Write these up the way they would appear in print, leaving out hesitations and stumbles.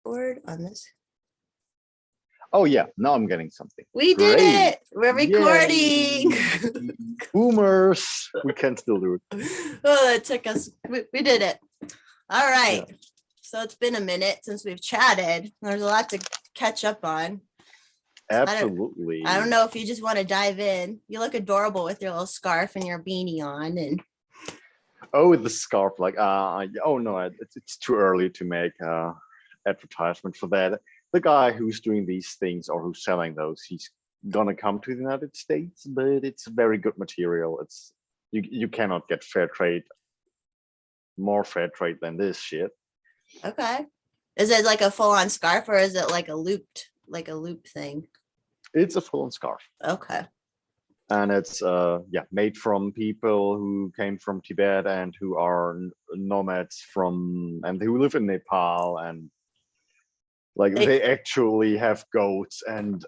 record on this? Oh yeah, now I'm getting something. We Great. did it. We're recording. Boomers. We can still do it. Oh, it took us. We did it. All right. Yeah. So it's been a minute since we've chatted. There's a lot to catch up on. Absolutely. I don't know if you just want to dive in. You look adorable with your little scarf and your beanie on. And oh, the scarf, like oh no, it's too early to make advertisement for that. The guy who's doing these things or who's selling those, he's gonna come to the United States, but it's very good material. It's you cannot get more fair trade than this shit. okay. Is it like a full-on scarf or is it like a loop thing? It's a full-on scarf. Okay. And it's made from people who came from Tibet and who are nomads and who live in Nepal, and like they actually have goats, and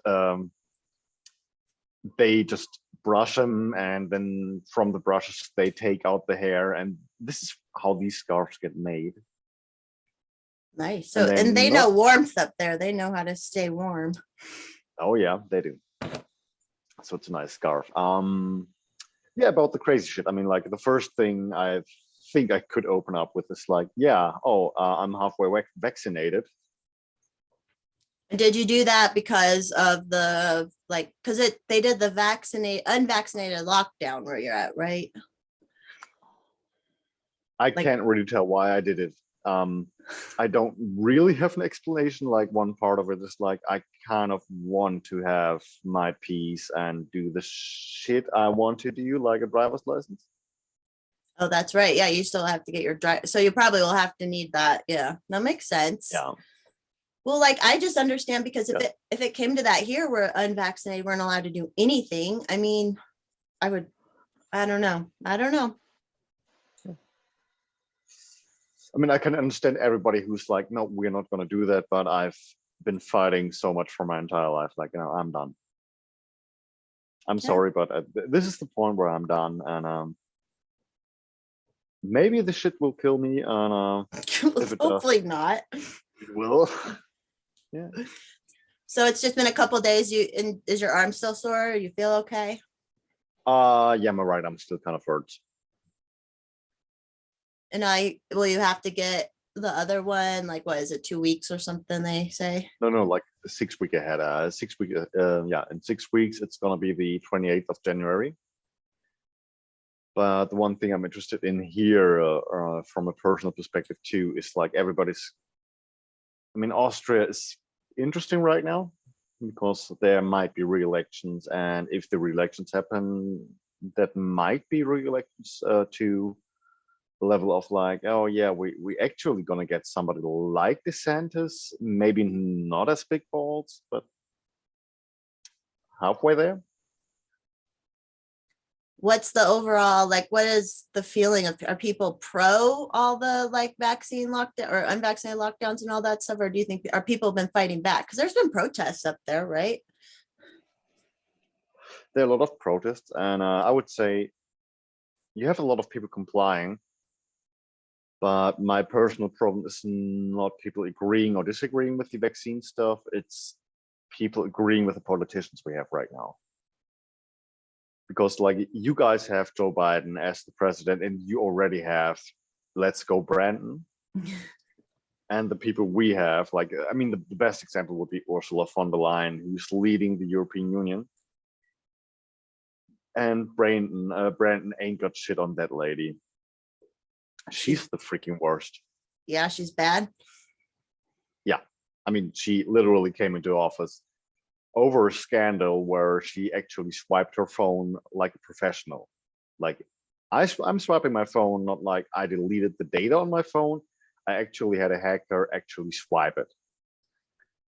they just brush them, and then from the brushes they take out the hair, and this is how these scarves get made. Nice. So and they know warmth up there. They know how to stay warm. Oh yeah, they do. So it's a nice scarf. Yeah, about the crazy shit. I mean, like the first thing I think I could open up with is like, I'm halfway vaccinated. Did you do that because of the they did the unvaccinated lockdown where you're at, right? I can't really tell why I did it. I don't really have an explanation. Like one part of it is like I kind of want to have my peace and do the shit I want to do, like a driver's license. Oh, that's right. Yeah, you still have to get your so you probably will have to need that. Yeah, that makes sense. Yeah. Well, like I just understand because if it came to that here, we're unvaccinated, we're not allowed to do anything. I mean, I don't know. I mean, I can understand everybody who's like, no, we're not going to do that. But I've been fighting so much for my entire life. Like, I'm done. I'm sorry, but this is the point where I'm done. And maybe the shit will kill me. And if it hopefully does, not. It will. Yeah. So it's just been a couple days. Is your arm still sore? You feel okay? Yeah, my right arm still kind of hurts. And will you have to get the other one? Like, what is it, 2 weeks or something they say? No, like 6 weeks ahead. 6 weeks. In 6 weeks, it's gonna be the 28th of January. But the one thing I'm interested in here, from a personal perspective too, is like Austria is interesting right now because there might be re-elections, and if the re-elections happen, that might be re-elections to level of like, oh yeah, we actually gonna get somebody like DeSantis, maybe not as big balls, but halfway there. What's the overall, like, what is the feeling of, are people pro all the like vaccine lockdown or unvaccinated lockdowns and all that stuff? Or do you think, are people been fighting back? Because there's been protests up there, right? There are a lot of protests, and I would say you have a lot of people complying. But my personal problem is not people agreeing or disagreeing with the vaccine stuff. It's people agreeing with the politicians we have right now. Because like you guys have Joe Biden as the president, and you already have Let's Go Brandon. And the people we have, like, I mean, the best example would be Ursula von der Leyen, who's leading the European Union. And Brandon ain't got shit on that lady. She's the freaking worst. Yeah, she's bad. Yeah. I mean, she literally came into office over a scandal where she actually swiped her phone like a professional. Like, I'm swiping my phone, not like I deleted the data on my phone. I actually had a hacker actually swipe it.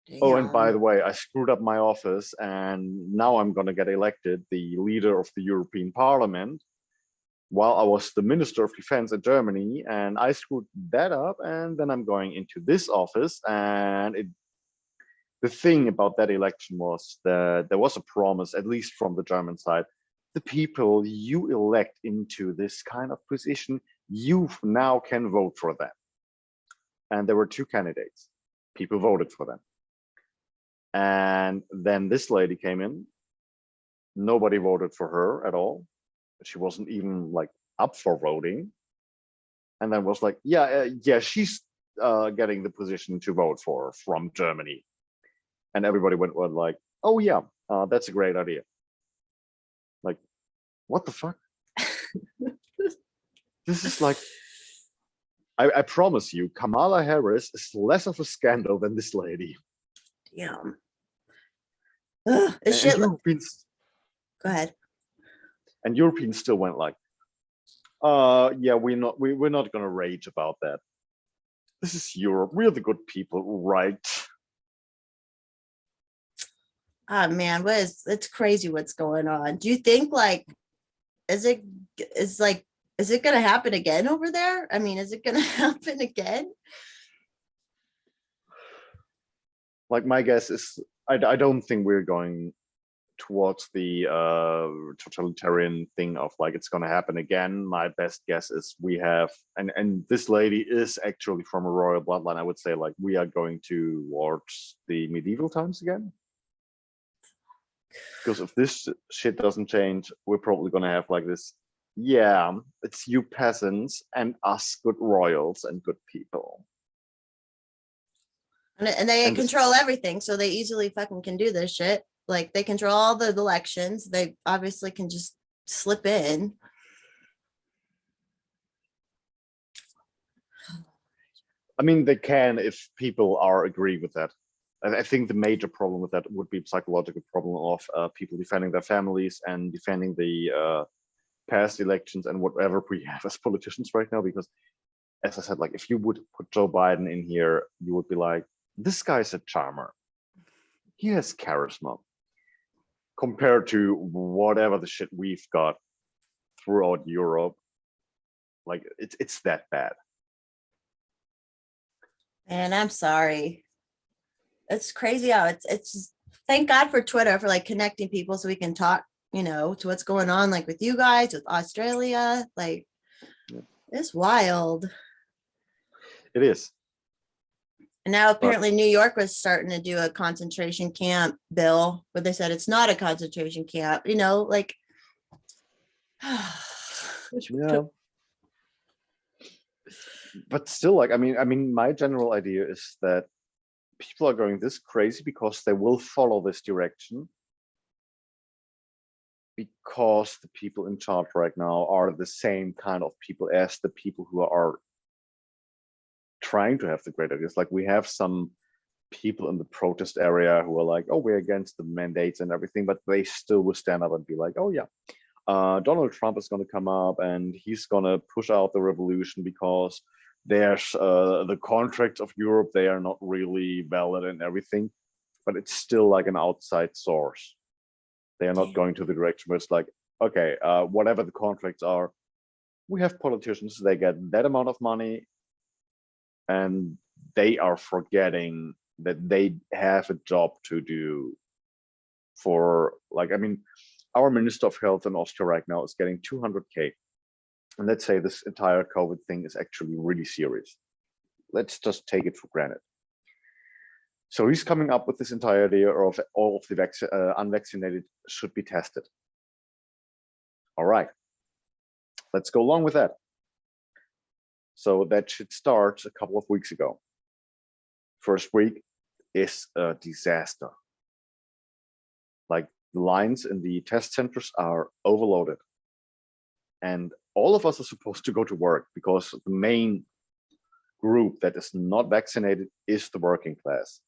Damn. Oh, and by the way, I screwed up my office, and now I'm going to get elected the leader of the European Parliament, while I was the Minister of Defense in Germany, and I screwed that up, and then I'm going into this office. And the thing about that election was that there was a promise, at least from the German side, the people you elect into this kind of position, you now can vote for them. And there were two candidates. people voted for them. And then this lady came in. Nobody voted for her at all. She wasn't even like up for voting. And then was like, yeah, she's getting the position to vote for from Germany. And everybody went like, oh yeah, that's a great idea. Like, what the fuck? This is like, I promise you, Kamala Harris is less of a scandal than this lady. Yeah. And Europeans, go ahead. And Europeans still went like, yeah, we're not gonna rage about that. This is Europe. We're the good people, right? Oh man, it's crazy what's going on. Do you think like is it gonna happen again over there? I mean, is it gonna happen again? Like my guess is I don't think we're going towards the totalitarian thing of like it's gonna happen again. My best guess is we have and this lady is actually from a royal bloodline. I would say like we are going towards the medieval times again. Because if this shit doesn't change, we're probably gonna have like this, yeah, it's you peasants and us good royals and good people. And they control everything, so they easily fucking can do this shit. Like they control all the elections. They obviously can just slip in. I mean, they can if people are agree with that. I think the major problem with that would be psychological problem of people defending their families and defending the past elections and whatever we have as politicians right now. Because, as I said, like if you would put Joe Biden in here, you would be like, this guy's a charmer. He has charisma compared to whatever the shit we've got throughout Europe. Like it's that bad. And I'm sorry. It's crazy how it's thank God for Twitter for like connecting people so we can talk, to what's going on like with you guys, with Australia. Like it's wild. It is. And now apparently New York was starting to do a concentration camp bill, but they said it's not a concentration camp, like yeah. But still, like, I mean, my general idea is that people are going this crazy because they will follow this direction because the people in charge right now are the same kind of people as the people who are trying to have the great ideas. Like we have some people in the protest area who are like, oh, we're against the mandates and everything, but they still will stand up and be like, oh yeah, Donald Trump is going to come up and he's going to push out the revolution because there's the contracts of Europe, they are not really valid and everything, but it's still like an outside source. They are not going to the direction where it's like, okay, whatever the contracts are, we have politicians, they get that amount of money and they are forgetting that they have a job to do for, like, I mean, our Minister of Health in Austria right now is getting 200K. And let's say this entire COVID thing is actually really serious. Let's just take it for granted. So he's coming up with this entire idea of all of the unvaccinated should be tested. All right, let's go along with that. So that should start a couple of weeks ago. First week is a disaster. Like the lines in the test centers are overloaded. And all of us are supposed to go to work because the main group that is not vaccinated is the working class.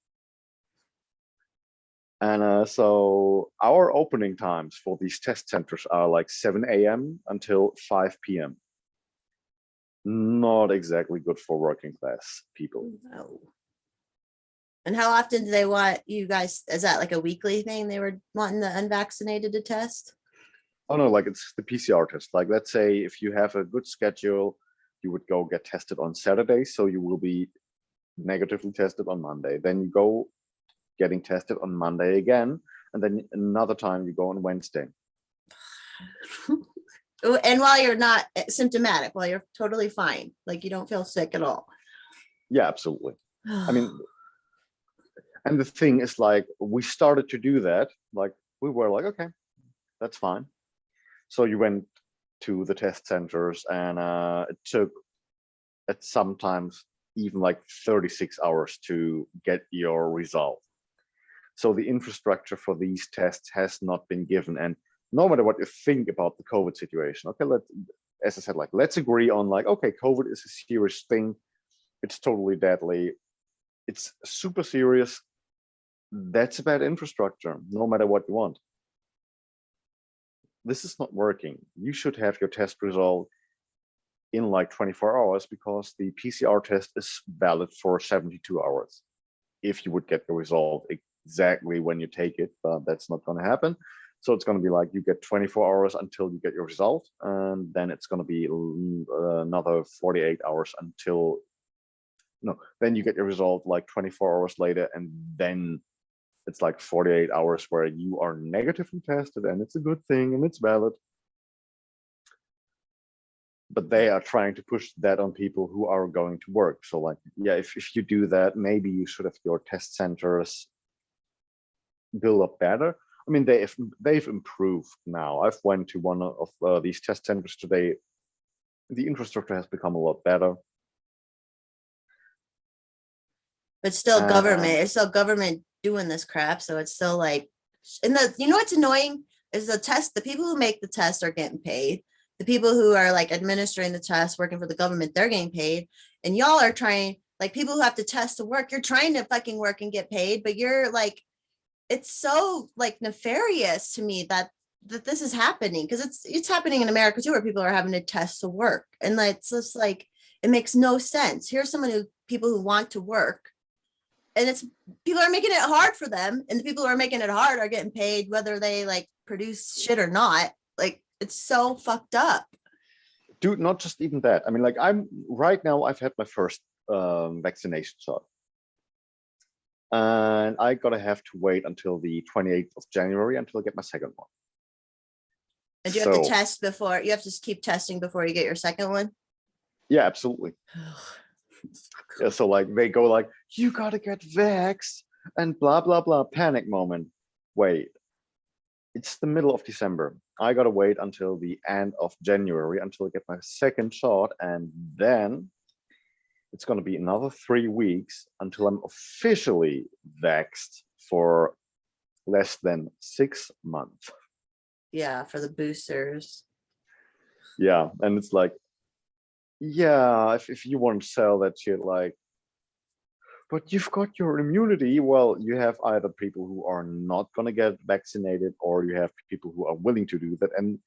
And so our opening times for these test centers are like 7 a.m. until 5 p.m. Not exactly good for working class people. No. And how often do they want you guys? Is that like a weekly thing? They were wanting the unvaccinated to test? Oh no, like it's the PCR test. Like let's say if you have a good schedule, you would go get tested on Saturday, so you will be negatively tested on Monday. Then you go getting tested on Monday again, and then another time you go on Wednesday. And while you're not symptomatic, while you're totally fine, like you don't feel sick at all. Yeah, absolutely. I mean, And the thing is, like, we started to do that. Like, we were like, okay, that's fine. So you went to the test centers, and it took at sometimes even like 36 hours to get your result. So the infrastructure for these tests has not been given. And no matter what you think about the COVID situation, okay, as I said, like, let's agree on, like, okay, COVID is a serious thing. It's totally deadly. It's super serious. That's about infrastructure, no matter what you want. This is not working. You should have your test result in like 24 hours, because the PCR test is valid for 72 hours. If you would get the result exactly when you take it, but that's not going to happen. So it's going to be like, you get 24 hours until you get your result, and then it's going to be another 48 hours until, no, then you get your result like 24 hours later, and then it's like 48 hours where you are negatively tested, and it's a good thing and it's valid. But they are trying to push that on people who are going to work. So like, yeah, if you do that, maybe you should have your test centers build up better. I mean, they've improved now. I've went to one of these test centers today. The infrastructure has become a lot better. But still government, it's still government doing this crap. So it's still like, and you know what's annoying is the people who make the test are getting paid. The people who are like administering the test, working for the government, they're getting paid. And y'all are trying, like, people who have to test to work, you're trying to fucking work and get paid, but you're like, it's so like nefarious to me that this is happening, because it's happening in America too, where people are having to test to work. And like, it's just like, it makes no sense. Here's people who want to work, and it's people are making it hard for them, and the people who are making it hard are getting paid whether they like produce shit or not. Like, it's so fucked up. Dude, not just even that. I mean, like, I'm right now, I've had my first vaccination shot, and I gotta have to wait until the 28th of January until I get my second one. And you have to test before, you have to keep testing before you get your second one? Yeah, absolutely. Yeah, so like, they go like, you gotta get vaxxed and blah, blah, blah, panic moment. Wait, it's the middle of December. I gotta wait until the end of January until I get my second shot, and then it's gonna be another 3 weeks until I'm officially vaxxed for less than 6 months. Yeah, for the boosters. Yeah, and it's like, yeah, if you want to sell that shit, like, but you've got your immunity. Well, you have either people who are not going to get vaccinated, or you have people who are willing to do that. And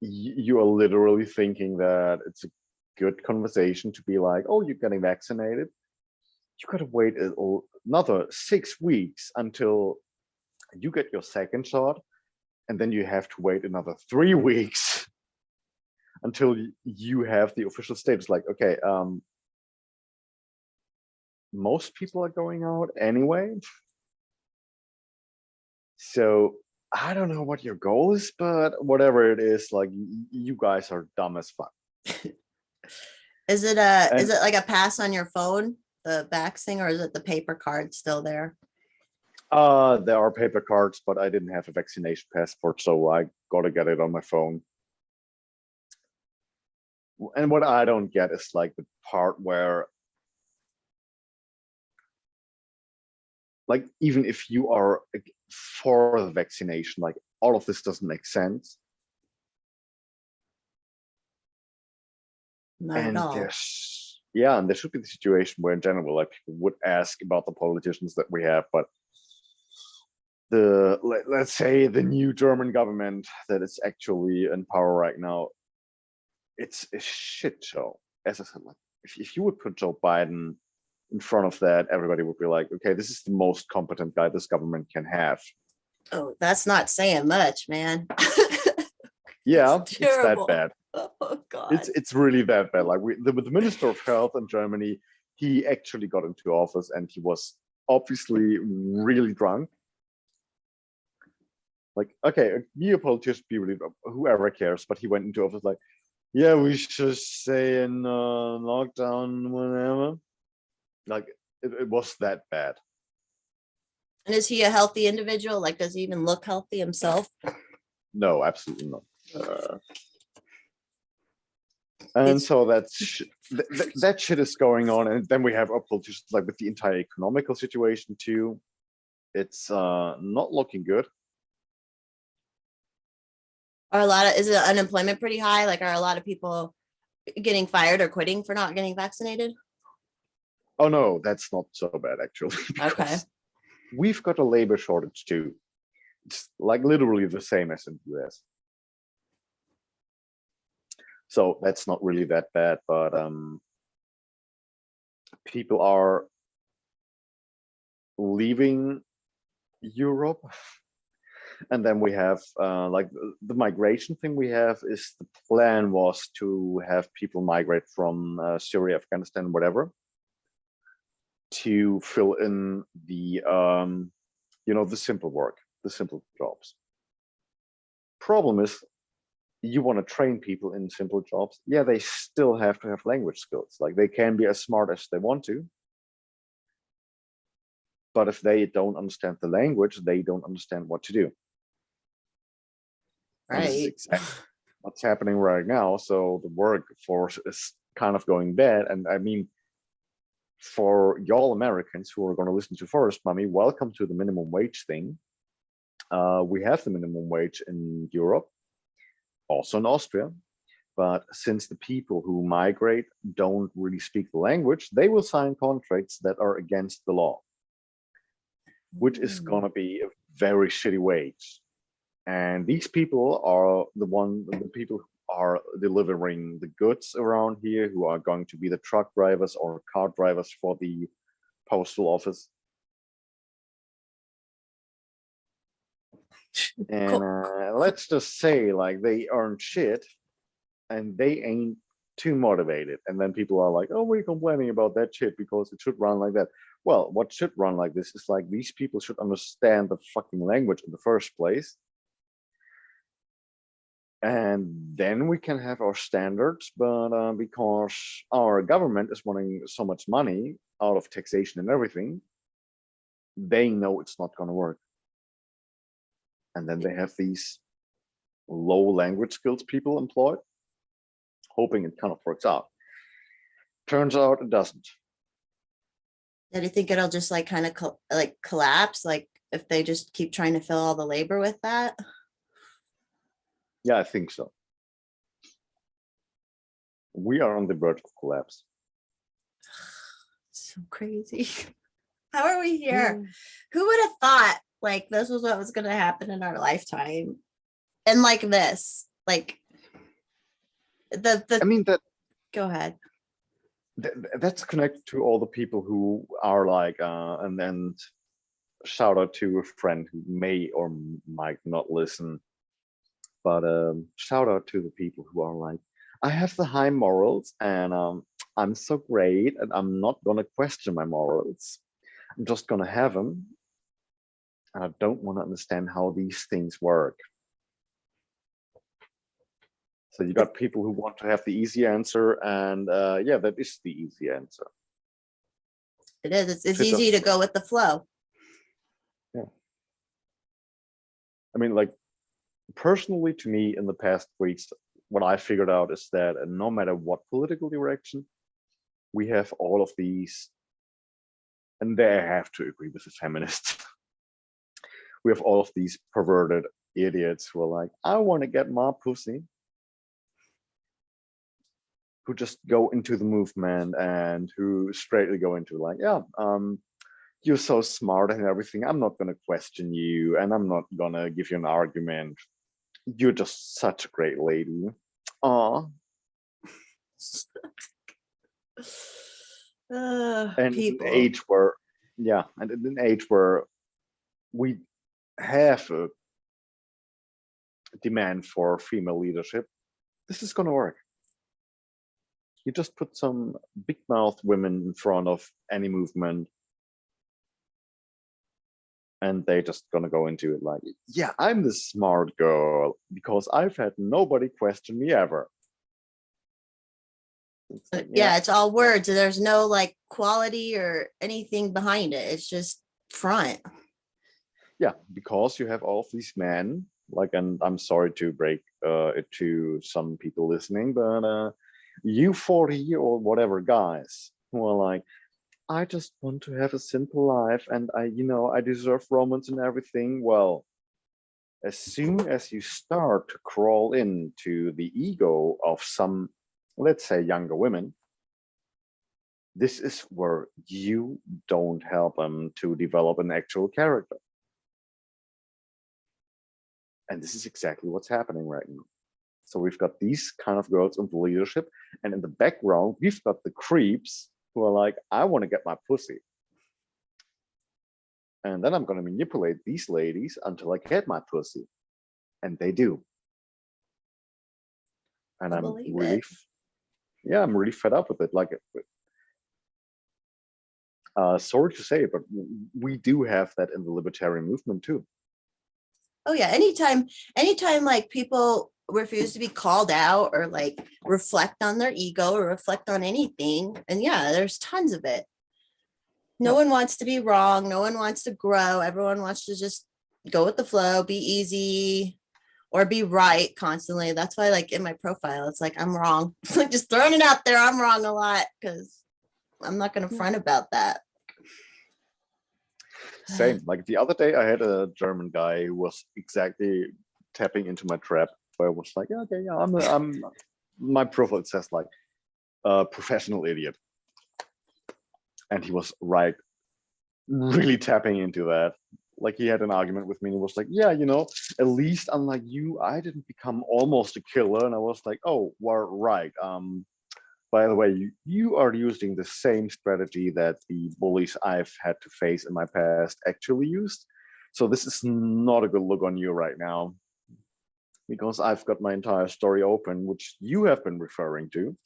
you are literally thinking that it's a good conversation to be like, oh, you're getting vaccinated. You got to wait another 6 weeks until you get your second shot. And then you have to wait another 3 weeks until you have the official status. Like, okay, most people are going out anyway. So I don't know what your goal is, but whatever it is, like, you guys are dumb as fuck. Is it like a pass on your phone, the vax thing, or is it the paper card still there? There are paper cards, but I didn't have a vaccination passport, so I gotta get it on my phone. And what I don't get is like the part where, like, even if you are for the vaccination, like, all of this doesn't make sense. Not at all. And there should be the situation where in general, like, people would ask about the politicians that we have, but let's say the new German government that is actually in power right now, it's a shit show. As I said, like, if you would put Joe Biden in front of that, everybody would be like, okay, this is the most competent guy this government can have. Oh, that's not saying much, man. Yeah, it's that bad. Oh God. It's really that bad. Like, the Minister of Health in Germany, he actually got into office and he was obviously really drunk. Like, okay, be a politician, be really, whoever cares, but he went into office like, yeah, we should stay in lockdown whenever. Like, it was that bad. And is he a healthy individual? Like, does he even look healthy himself? No, absolutely not. Uh, And It's- so that shit is going on, and then we have uphill just like with the entire economical situation too. It's not looking good. is the unemployment pretty high? Like, are a lot of people getting fired or quitting for not getting vaccinated? Oh no, that's not so bad actually. Okay. because we've got a labor shortage too. It's like literally the same as in the US. So that's not really that bad, but people are leaving Europe. And then we have like the migration thing we have is the plan was to have people migrate from Syria, Afghanistan, whatever, to fill in the the simple work, the simple jobs. Problem is, you want to train people in simple jobs. Yeah, they still have to have language skills. Like they can be as smart as they want to, but if they don't understand the language, they don't understand what to do. And this is Right. exactly what's happening right now. So the workforce is kind of going bad. And I mean, for y'all Americans who are going to listen to Forest Mommy, welcome to the minimum wage thing. We have the minimum wage in Europe, also in Austria. But since the people who migrate don't really speak the language, they will sign contracts that are against the law, which is going to be a very shitty wage. And these people are the people who are delivering the goods around here, who are going to be the truck drivers or car drivers for the postal office. And let's just say, like, they earn shit and they ain't too motivated. And then people are like, oh, we're complaining about that shit because it should run like that. Well, what should run like this is like these people should understand the fucking language in the first place. And then we can have our standards, but because our government is wanting so much money out of taxation and everything, they know it's not going to work. And then they have these low language skills people employed, hoping it kind of works out. Turns out it doesn't. Do you think it'll just like kind of collapse? Like if they just keep trying to fill all the labor with that? Yeah, I think so. We are on the verge of collapse. So crazy. How are we here? Who would have thought like this was what was going to happen in our lifetime? And like this, like I mean, that go ahead. that's connected to all the people who are like, and then shout out to a friend who may or might not listen, but shout out to the people who are like, I have the high morals and I'm so great and I'm not going to question my morals. I'm just going to have them. And I don't want to understand how these things work. So you got people who want to have the easy answer, and yeah, that is the easy answer. It is. It's easy to go with the flow. Yeah. I mean, like, personally, to me, in the past weeks, what I figured out is that no matter what political direction, we have all of these, and they have to agree with the feminists. We have all of these perverted idiots who are like, I want to get my pussy, who just go into the movement and who straightly go into like, yeah, you're so smart and everything. I'm not going to question you and I'm not going to give you an argument. You're just such a great lady. Aw. And People. an age where, yeah, and in an age where we have a demand for female leadership, this is going to work. You just put some big mouth women in front of any movement and they're just gonna go into it like, yeah, I'm the smart girl because I've had nobody question me ever. It's like, Yeah, it's all words. There's no like quality or anything behind it. It's just front. yeah, because you have all of these men, like, and I'm sorry to break it to some people listening, but you 40 or whatever guys who are like, I just want to have a simple life and I deserve romance and everything. Well, as soon as you start to crawl into the ego of some, let's say, younger women, this is where you don't help them to develop an actual character. And this is exactly what's happening right now. So we've got these kind of girls in the leadership, and in the background, we've got the creeps who are like, I want to get my pussy. And then I'm going to manipulate these ladies until I get my pussy. And they do. And I I'm believe really, it. I'm really fed up with it. Like, sorry to say, but we do have that in the libertarian movement too. Oh yeah, anytime like people refuse to be called out or like reflect on their ego or reflect on anything, and yeah, there's tons of it. No Yeah. one wants to be wrong, no one wants to grow, everyone wants to just go with the flow, be easy or be right constantly. That's why like in my profile it's like I'm wrong. Like just throwing it out there, I'm wrong a lot because I'm not going to front about that. Same. Like the other day, I had a German guy who was exactly tapping into my trap, where I was like, yeah, okay, yeah, my profile says like professional idiot, and he was right, really tapping into that. Like he had an argument with me, and he was like, yeah, at least unlike you, I didn't become almost a killer, and I was like, oh, well, right. By the way, you are using the same strategy that the bullies I've had to face in my past actually used. So this is not a good look on you right now, because I've got my entire story open, which you have been referring to.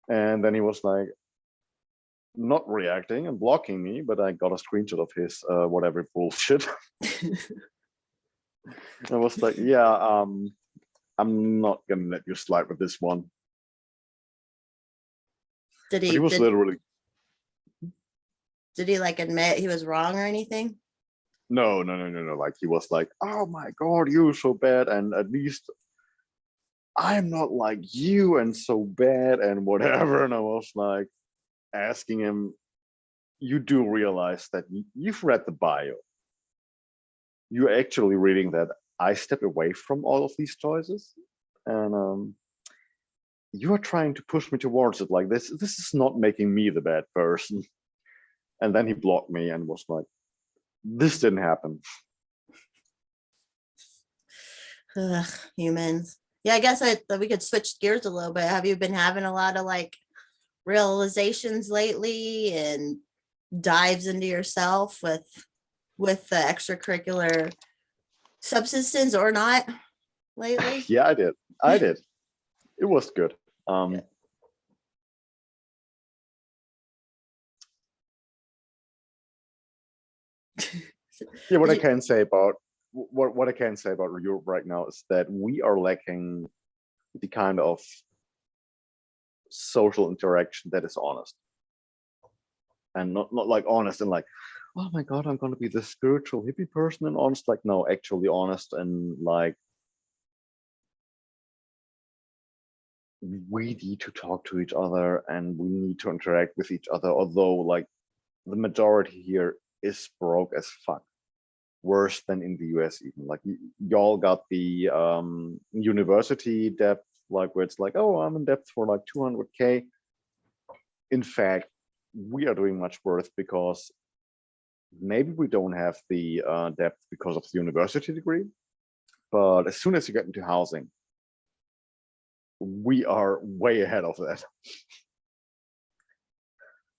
And then he was like, not reacting and blocking me, but I got a screenshot of his whatever bullshit. I was like, yeah, I'm not gonna let you slide with this one. did But he he was did literally did he like admit he was wrong or anything? no. Like he was like, oh my god, you're so bad, and at least I'm not like you and so bad and whatever. And I was like asking him, you do realize that you've read the bio. You're actually reading that I step away from all of these choices. And you are trying to push me towards it like this. This is not making me the bad person. And then he blocked me and was like, this didn't happen. Ugh, humans. Yeah, I guess I thought we could switch gears a little bit. Have you been having a lot of like realizations lately and dives into yourself with the extracurricular substances or not lately? Yeah, I did. I did. It was good. Yeah. Yeah, what Did I you- can say about what I can say about Europe right now is that we are lacking the kind of social interaction that is honest, and not like honest and like, oh my god, I'm going to be this spiritual hippie person and honest. Like, no, actually honest and like, we need to talk to each other and we need to interact with each other. Although like the majority here is broke as fuck, worse than in the US even. Like y'all got the university debt, like where it's like, oh, I'm in debt for like 200K. In fact, we are doing much worse because maybe we don't have the depth because of the university degree, but as soon as you get into housing, we are way ahead of that.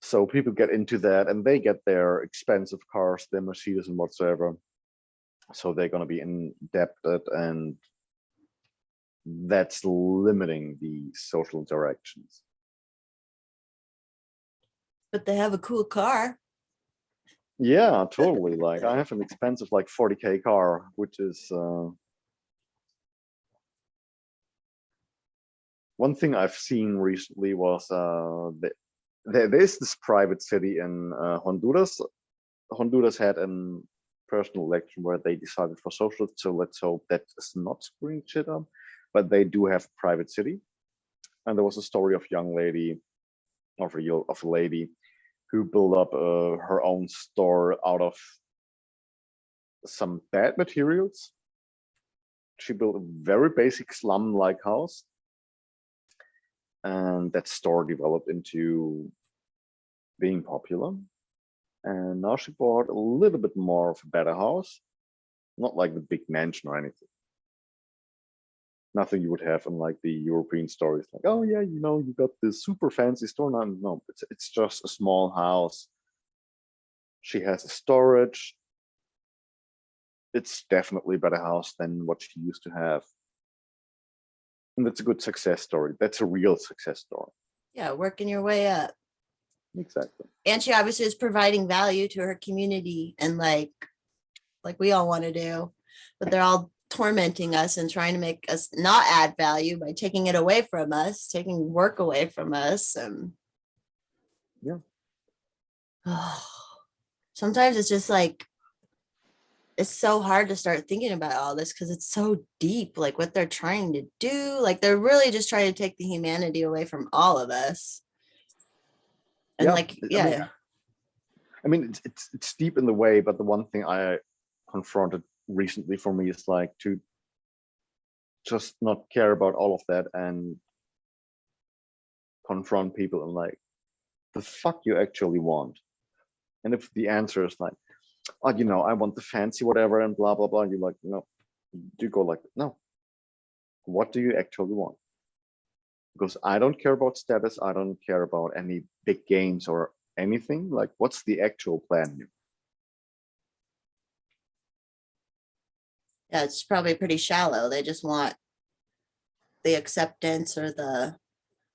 So people get into that and they get their expensive cars, their Mercedes and whatsoever. So they're going to be indebted, and that's limiting the social interactions. But they have a cool car. Yeah, totally. Like I have an expensive like 40K car, which is one thing I've seen recently was there's this private city in Honduras. Honduras had a personal election where they decided for socialists, so let's hope that is not screwing shit up. But they do have a private city, and there was a story of a young lady, of a lady, who built up her own store out of some bad materials. She built a very basic slum-like house, and that store developed into being popular. And now she bought a little bit more of a better house, not like the big mansion or anything. Nothing you would have in like the European stories, like, oh yeah, you know, you got this super fancy store. No, it's just a small house. She has a storage. It's definitely a better house than what she used to have. And that's a good success story. That's a real success story. Yeah, working your way up. Exactly. And she obviously is providing value to her community, and like we all want to do, but they're all tormenting us and trying to make us not add value by taking it away from us, taking work away from us. Yeah. Sometimes it's just like, it's so hard to start thinking about all this because it's so deep, like what they're trying to do. Like they're really just trying to take the humanity away from all of us. And yeah, I mean, it's deep in the way, but the one thing I confronted recently for me is like to just not care about all of that and confront people and like, the fuck you actually want. And if the answer is like, oh, you know, I want the fancy whatever and blah blah blah, you're like, no, you go like, no, what do you actually want? Because I don't care about status, I don't care about any big games or anything. Like, what's the actual plan here? Yeah, it's probably pretty shallow. They just want the acceptance or the,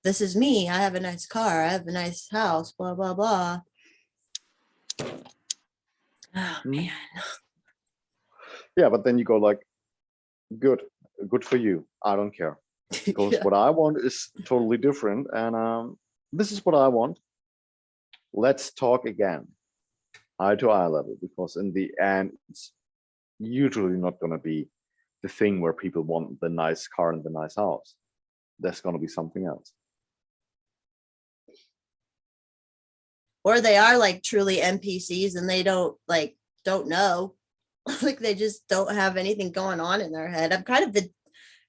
this is me, I have a nice car, I have a nice house, blah blah blah. Oh man. Yeah, but then you go like, good for you, I don't care. Because Yeah. what I want is totally different, and this is what I want. Let's talk again, eye to eye level, because in the end, it's usually not going to be the thing where people want the nice car and the nice house. There's going to be something else. Or they are like truly NPCs and they don't know. Like they just don't have anything going on in their head. I've kind of been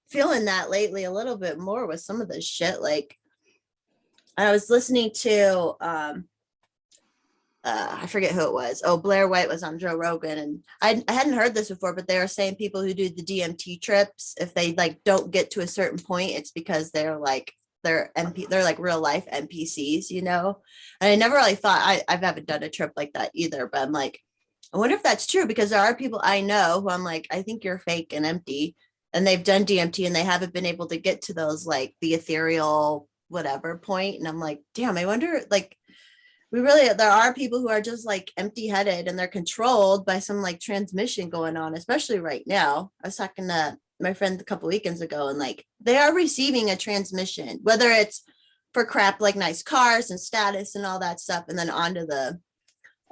feeling that lately a little bit more with some of this shit. Like I was listening to I forget who it was. Oh, Blair White was on Joe Rogan, and I hadn't heard this before, but they were saying people who do the DMT trips, if they like don't get to a certain point, it's because they're like they're like real life NPCs, you know. And I never really thought I haven't done a trip like that either, but I'm like, I wonder if that's true, because there are people I know who I'm like, I think you're fake and empty, and they've done DMT and they haven't been able to get to those like the ethereal whatever point, and I'm like, damn, I wonder like there are people who are just like empty headed and they're controlled by some like transmission going on, especially right now. I was talking to my friend a couple weekends ago, and like they are receiving a transmission, whether it's for crap like nice cars and status and all that stuff, and then onto the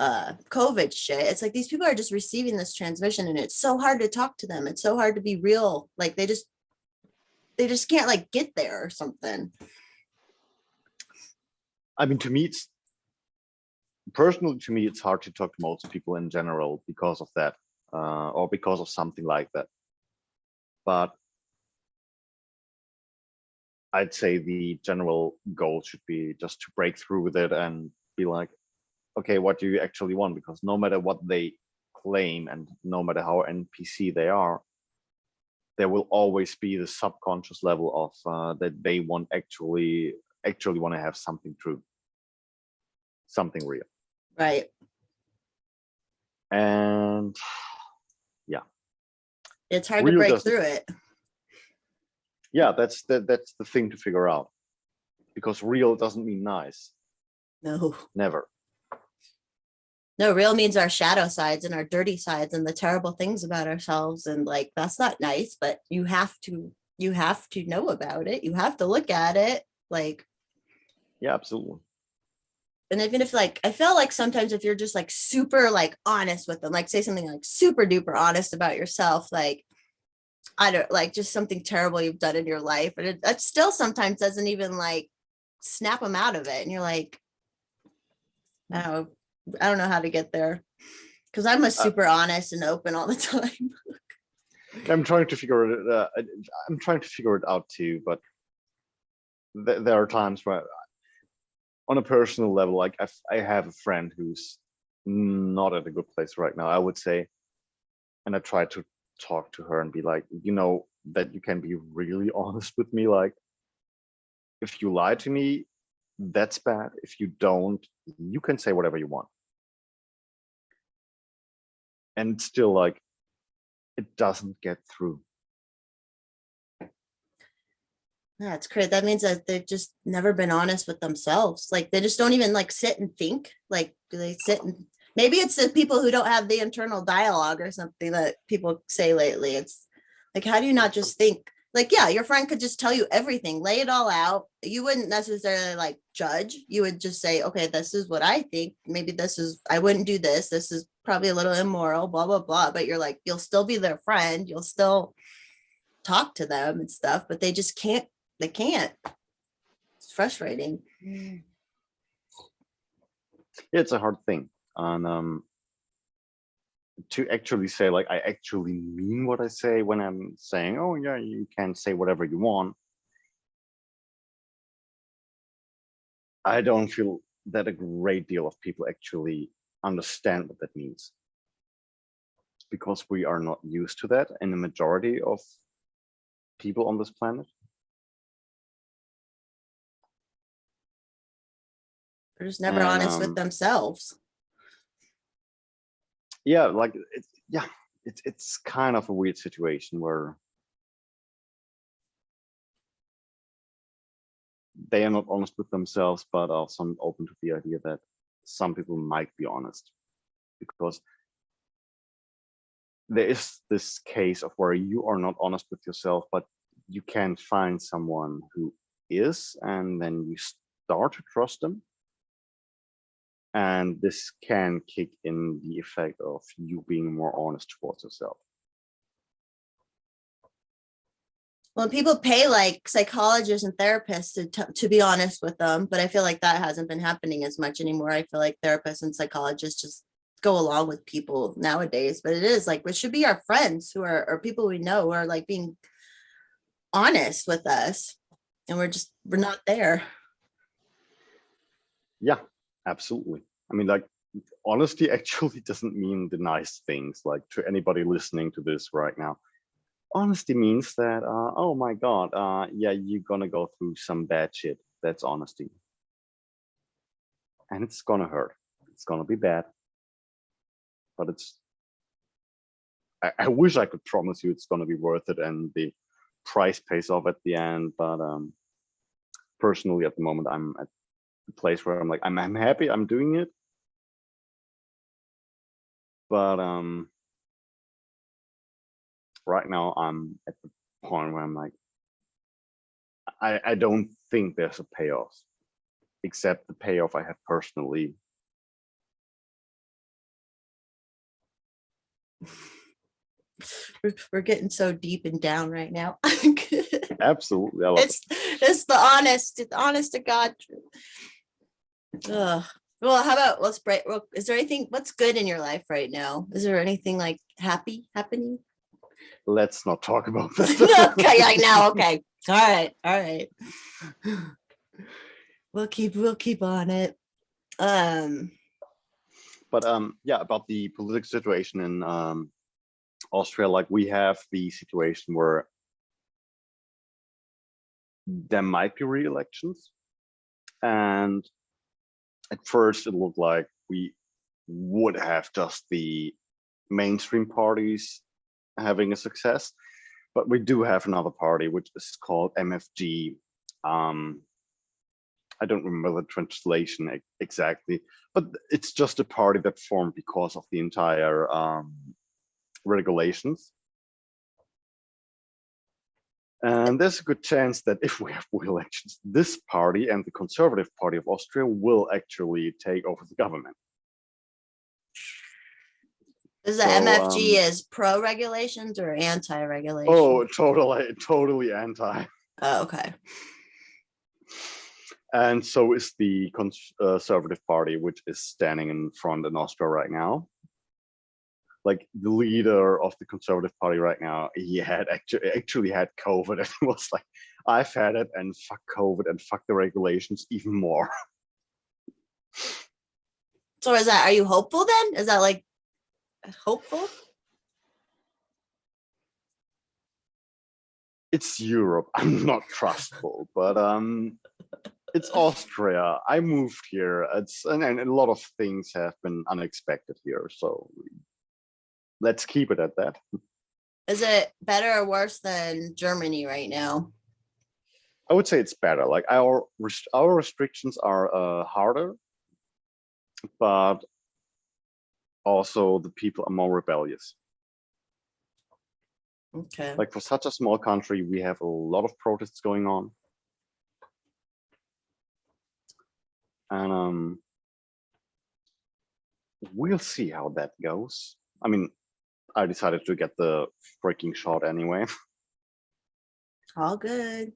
COVID shit. It's like these people are just receiving this transmission, and it's so hard to talk to them. It's so hard to be real. Like they just can't like get there or something. I mean, personally, to me, it's hard to talk to most people in general because of that, or because of something like that. But I'd say the general goal should be just to break through with it and be like, okay, what do you actually want? Because no matter what they claim and no matter how NPC they are, there will always be the subconscious level of that they actually want to have something true, something real. Right. And yeah, it's hard to break through it. Yeah, that's the thing to figure out, because real doesn't mean nice. No, never. No, real means our shadow sides and our dirty sides and the terrible things about ourselves, and like that's not nice, but you have to you have to know about it. You have to look at it. Like, Yeah, absolutely. and even if like, I feel like sometimes if you're just like super like honest with them, like say something like super duper honest about yourself, like, I don't like just something terrible you've done in your life, and that still sometimes doesn't even like snap them out of it. And you're like, oh, I don't know how to get there because I'm a Uh, super honest and open all the time. I'm trying to figure it. I'm trying to figure it out too, but there are times where, on a personal level, like I have a friend who's not at a good place right now, I would say, and I try to talk to her and be like, you know, that you can be really honest with me. Like, if you lie to me, that's bad. If you don't, you can say whatever you want. And still, like, it doesn't get through. That's crazy. That means that they've just never been honest with themselves. Like they just don't even like sit and think. Like, do they sit and maybe it's the people who don't have the internal dialogue or something that people say lately. It's like, how do you not just think? Like, yeah, your friend could just tell you everything, lay it all out. You wouldn't necessarily like judge. You would just say, okay, this is what I think. Maybe this is, I wouldn't do this. This is probably a little immoral, blah, blah, blah. But you're like, you'll still be their friend. You'll still talk to them and stuff, but they just can't, they can't. It's frustrating. It's a hard thing. And to actually say, like, I actually mean what I say when I'm saying, oh yeah, you can say whatever you want. I don't feel that a great deal of people actually understand what that means, because we are not used to that in the majority of people on this planet. They're just never And honest with themselves. yeah, like it's kind of a weird situation where they are not honest with themselves, but also open to the idea that some people might be honest, because there is this case of where you are not honest with yourself, but you can find someone who is, and then you start to trust them. And this can kick in the effect of you being more honest towards yourself. Well, people pay like psychologists and therapists to be honest with them, but I feel like that hasn't been happening as much anymore. I feel like therapists and psychologists just go along with people nowadays, but it is like we should be our friends who are or people we know who are like being honest with us, and we're not there. Yeah, absolutely. I mean, like, honesty actually doesn't mean the nice things. Like, to anybody listening to this right now, honesty means that, oh my God, yeah, you're gonna go through some bad shit. That's honesty. And it's gonna hurt. It's gonna be bad. But I wish I could promise you it's gonna be worth it and the price pays off at the end. But personally, at the moment, I'm at the place where I'm like, I'm happy I'm doing it. But right now I'm at the point where I'm like, I don't think there's a payoff, except the payoff I have personally. We're getting so deep and down right now. Absolutely, I love it. It's the honest to God truth. Ugh. Well, how about let's break. Well, is there anything? What's good in your life right now? Is there anything like happy happening? Let's not talk about that. Okay, I know. Okay, all right. We'll keep on it. Um, But yeah, about the political situation in Austria, like, we have the situation where there might be re-elections, and at first it looked like we would have just the mainstream parties having a success, but we do have another party which is called MFG. I don't remember the translation exactly, but it's just a party that formed because of the entire regulations. And there's a good chance that if we have elections, this party and the Conservative Party of Austria will actually take over the government. Is the So, MFG is pro regulations or anti regulation? Oh, totally anti. Oh, okay. And so is the Conservative Party, which is standing in front in Austria right now. Like the leader of the Conservative Party right now, he had actually had COVID, and he was like, "I've had it, and fuck COVID, and fuck the regulations even more." So is that, are you hopeful then? Is that like hopeful? It's Europe. I'm not trustful, but it's Austria. I moved here. And a lot of things have been unexpected here, so let's keep it at that. Is it better or worse than Germany right now? I would say it's better. Like our restrictions are harder, but also the people are more rebellious. Okay. Like for such a small country, we have a lot of protests going on. And we'll see how that goes. I mean, I decided to get the freaking shot anyway. All good.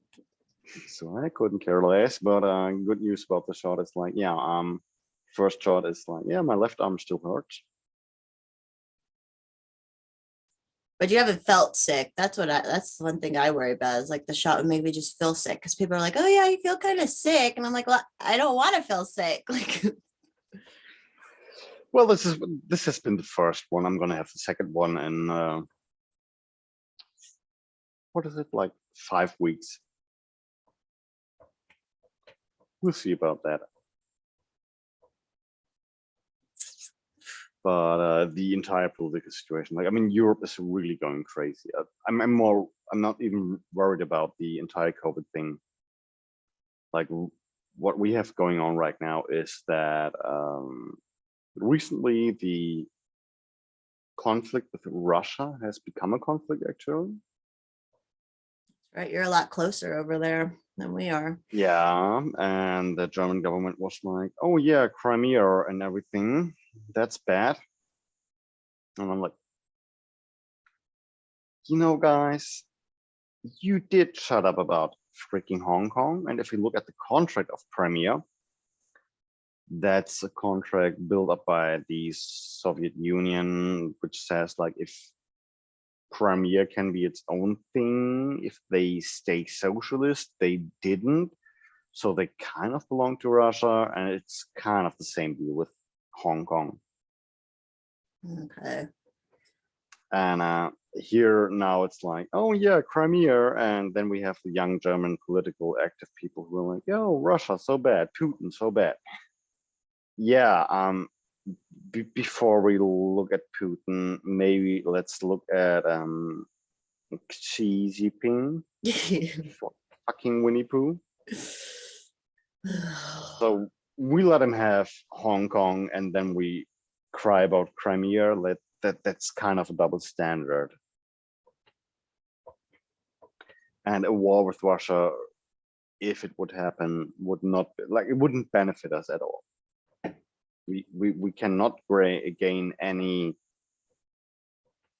So I couldn't care less, but good news about the shot is like, yeah, first shot is like, yeah, my left arm still hurts. But you haven't felt sick. That's one thing I worry about is like the shot would make me just feel sick because people are like, oh yeah, you feel kind of sick. And I'm like, well, I don't want to feel sick. Like, well, this has been the first one. I'm gonna have the second one in what is it, like 5 weeks? We'll see about that. But the entire political situation, like, I mean, Europe is really going crazy. I'm not even worried about the entire COVID thing. Like, what we have going on right now is that recently the conflict with Russia has become a conflict, actually. right, you're a lot closer over there than we are. Yeah, and the German government was like, oh yeah, Crimea and everything, that's bad. And I'm like, you know, guys, you did shut up about freaking Hong Kong. And if you look at the contract of Crimea, that's a contract built up by the Soviet Union, which says like if Crimea can be its own thing, if they stay socialist, they didn't. So they kind of belong to Russia, and it's kind of the same deal with Hong Kong. Okay. And here now it's like, oh yeah, Crimea, and then we have the young German political active people who are like, oh, Russia so bad, Putin so bad. Yeah, before we look at Putin, maybe let's look at Xi Jinping, fucking Winnie Pooh. So we let him have Hong Kong, and then we cry about Crimea. That's kind of a double standard. And a war with Russia, if it would happen, would not like it wouldn't benefit us at all. We cannot gain any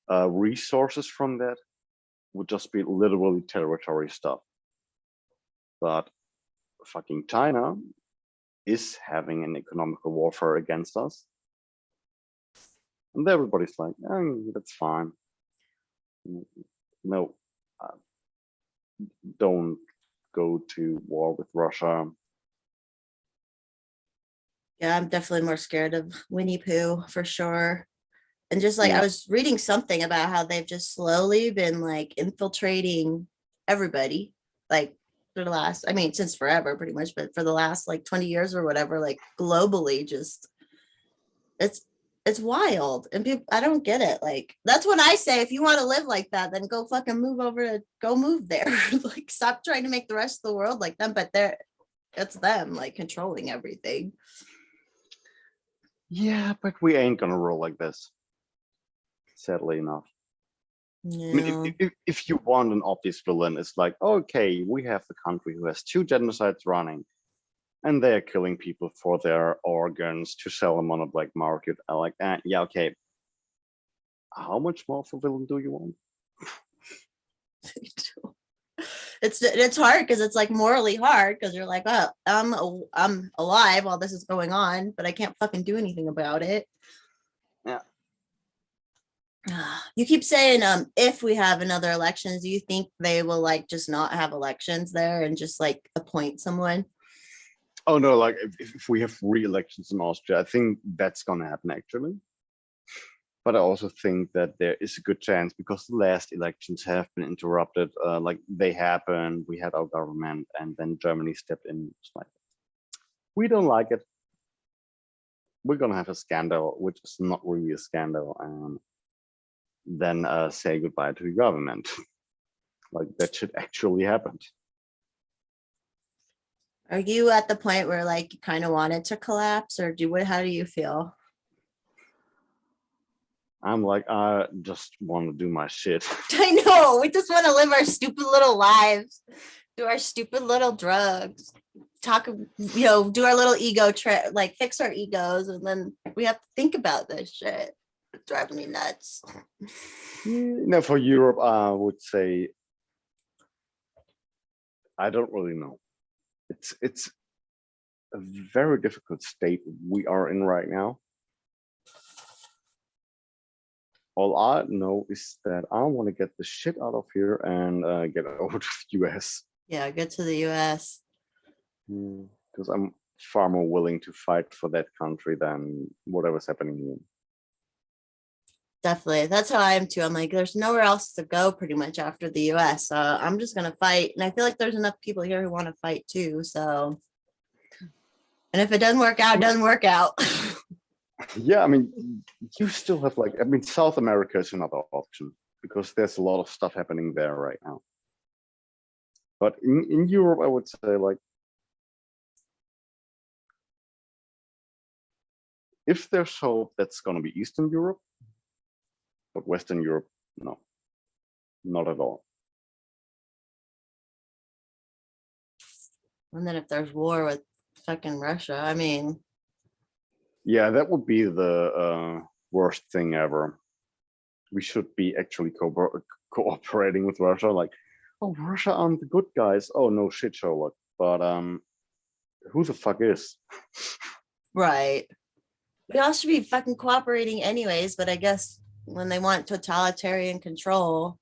resources from that. It would just be literally territory stuff. But fucking China is having an economical warfare against us, and everybody's like, that's fine. No, don't go to war with Russia. Yeah, I'm definitely more scared of Winnie Pooh for sure. And just like, Yeah. I was reading something about how they've just slowly been like infiltrating everybody, like for the last, I mean, since forever pretty much, but for the last like 20 years or whatever, like globally, just it's wild. And people, I don't get it. Like, that's when I say, if you want to live like that, then go fucking go move there. Like, stop trying to make the rest of the world like them, but it's them like controlling everything. Yeah, but we ain't gonna roll like this, sadly enough. I mean, Yeah. if you want an obvious villain, it's like, okay, we have the country who has two genocides running, and they're killing people for their organs to sell them on a black market. I like that. Yeah, okay. How much more of a villain do you want? It's hard because it's like morally hard because you're like, oh, I'm alive while this is going on, but I can't fucking do anything about it. Yeah. You keep saying if we have another elections, do you think they will like just not have elections there and just like appoint someone? Oh no, like if we have re-elections in Austria, I think that's gonna happen actually. But I also think that there is a good chance because the last elections have been interrupted. Like they happened, we had our government, and then Germany stepped in. It's like, we don't like it. We're gonna have a scandal, which is not really a scandal, and then say goodbye to the government. Like that should actually happen. Are you at the point where like you kind of want it to collapse, or how do you feel? I'm like, I just want to do my shit. I know we just want to live our stupid little lives, do our stupid little drugs, talk, do our little ego trip, like fix our egos, and then we have to think about this shit. It's driving me nuts. No, for Europe, I would say I don't really know. It's a very difficult state we are in right now. All I know is that I want to get the shit out of here and get over to the US. Yeah, get to the US. Because I'm far more willing to fight for that country than whatever's happening here. Definitely. That's how I am too. I'm like, there's nowhere else to go pretty much after the US. I'm just going to fight. And I feel like there's enough people here who want to fight too. So, and if it doesn't work out, it doesn't work out. Yeah, I mean, you still have like, I mean, South America is another option because there's a lot of stuff happening there right now. But in Europe, I would say like, if there's hope, that's going to be Eastern Europe, but Western Europe, no, not at all. And then if there's war with fucking Russia, I mean, yeah, that would be the worst thing ever. We should be actually cooperating with Russia. Like, oh, Russia aren't the good guys. Oh no, shit, Sherlock. But who the fuck is? right. We all should be fucking cooperating anyways, but I guess when they want totalitarian control,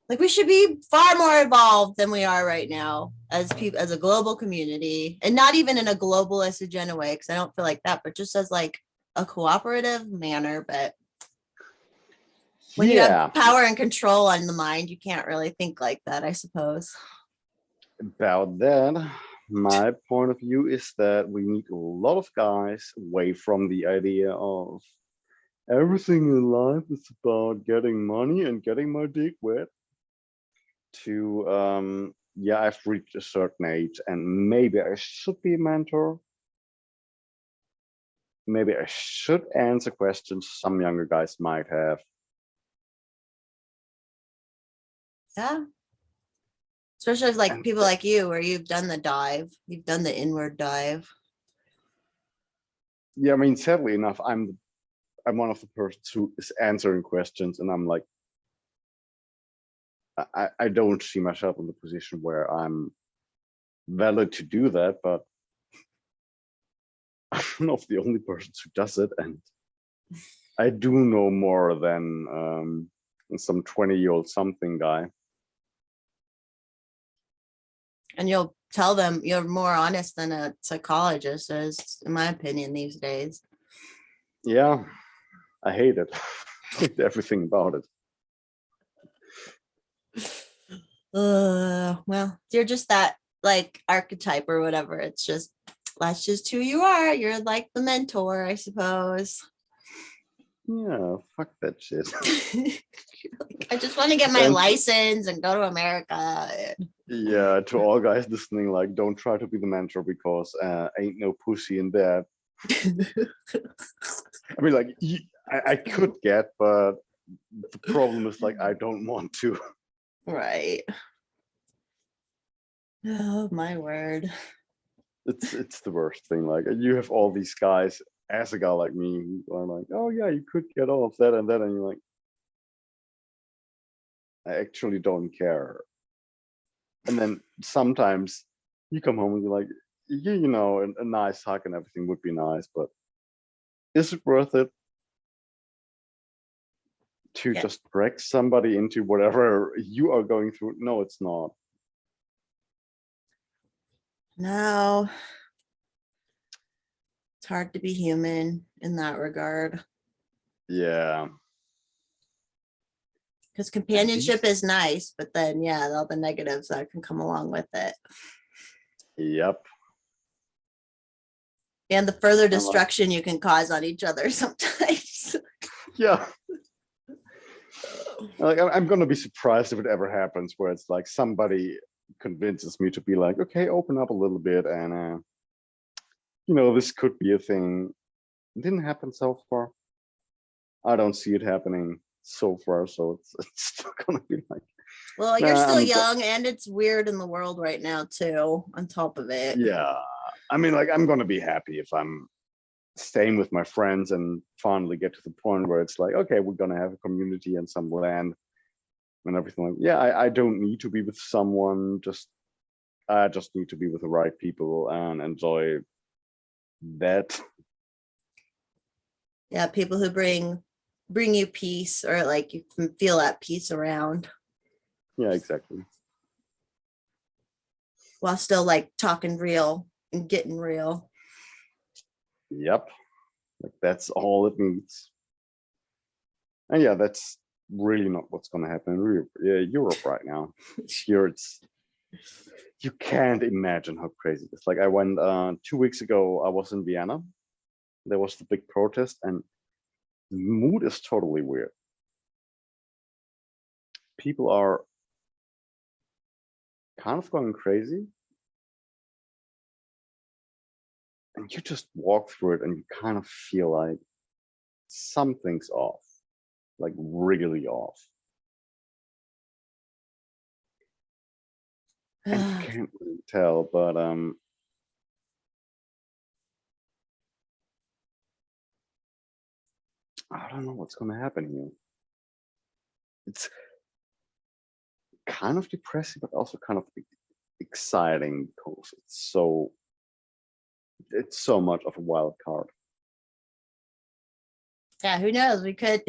like we should be far more involved than we are right now as people, as a global community, and not even in a globalist agenda way, because I don't feel like that, but just as like a cooperative manner. But when you have power and control on the mind, you can't really think like that, I suppose. About that, my point of view is that we need a lot of guys away from the idea of everything in life is about getting money and getting my dick wet to yeah, I've reached a certain age and maybe I should be a mentor. Maybe I should answer questions some younger guys might have. Yeah. Especially if like people like you, where you've done the dive, you've done the inward dive. Yeah, I mean, sadly enough, I'm one of the persons who is answering questions, and I'm like, I don't see myself in the position where I'm valid to do that, but I'm not the only person who does it, and I do know more than some 20-year-old something guy. And you'll tell them you're more honest than a psychologist is, in my opinion, these days. Yeah, I hate it. I hate everything about it. Well, you're just that like archetype or whatever. It's just, that's just who you are. You're like the mentor, I suppose. Yeah, fuck that shit. Like, I just want to get my license and go to America. Yeah, to all guys listening, like, don't try to be the mentor because ain't no pussy in there. I mean, like, I could get, but the problem is like, I don't want to. Right. Oh, my word. It's the worst thing. Like, you have all these guys, as a guy like me, who are like, oh yeah, you could get off that and that, and you're like, I actually don't care. And then sometimes you come home and you're like, yeah, you know, a nice hug and everything would be nice, but is it worth it to Yeah. just drag somebody into whatever you are going through? No, it's not. No. It's hard to be human in that regard. Yeah. Because And companionship these, is nice, but then yeah, all the negatives that can come along with it. yep. And the further I'm like, destruction you can cause on each other sometimes. yeah. Like, I'm gonna be surprised if it ever happens where it's like somebody convinces me to be like, okay, open up a little bit, and you know, this could be a thing. It didn't happen so far. I don't see it happening so far, so it's still gonna be like, Well, you're nah, still young and it's weird in the world right now too, on top of it. yeah. I mean, like, I'm gonna be happy if I'm staying with my friends and finally get to the point where it's like, okay, we're gonna have a community and some land and everything. Like, yeah, I don't need to be with someone, I just need to be with the right people and enjoy that. Yeah, people who bring you peace, or like you can feel at peace around Yeah, exactly. while still like talking real and getting real. Yep. Like, that's all it needs. And yeah, that's really not what's gonna happen in Europe right now. Here it's, you can't imagine how crazy it is. Like, I went 2 weeks ago, I was in Vienna. There was the big protest, and the mood is totally weird. People are kind of going crazy, and you just walk through it and you kind of feel like something's off, like really off. And you can't really tell, but I don't know what's gonna happen here. It's kind of depressing, but also kind of exciting because it's so much of a wild card. Yeah, who knows? We could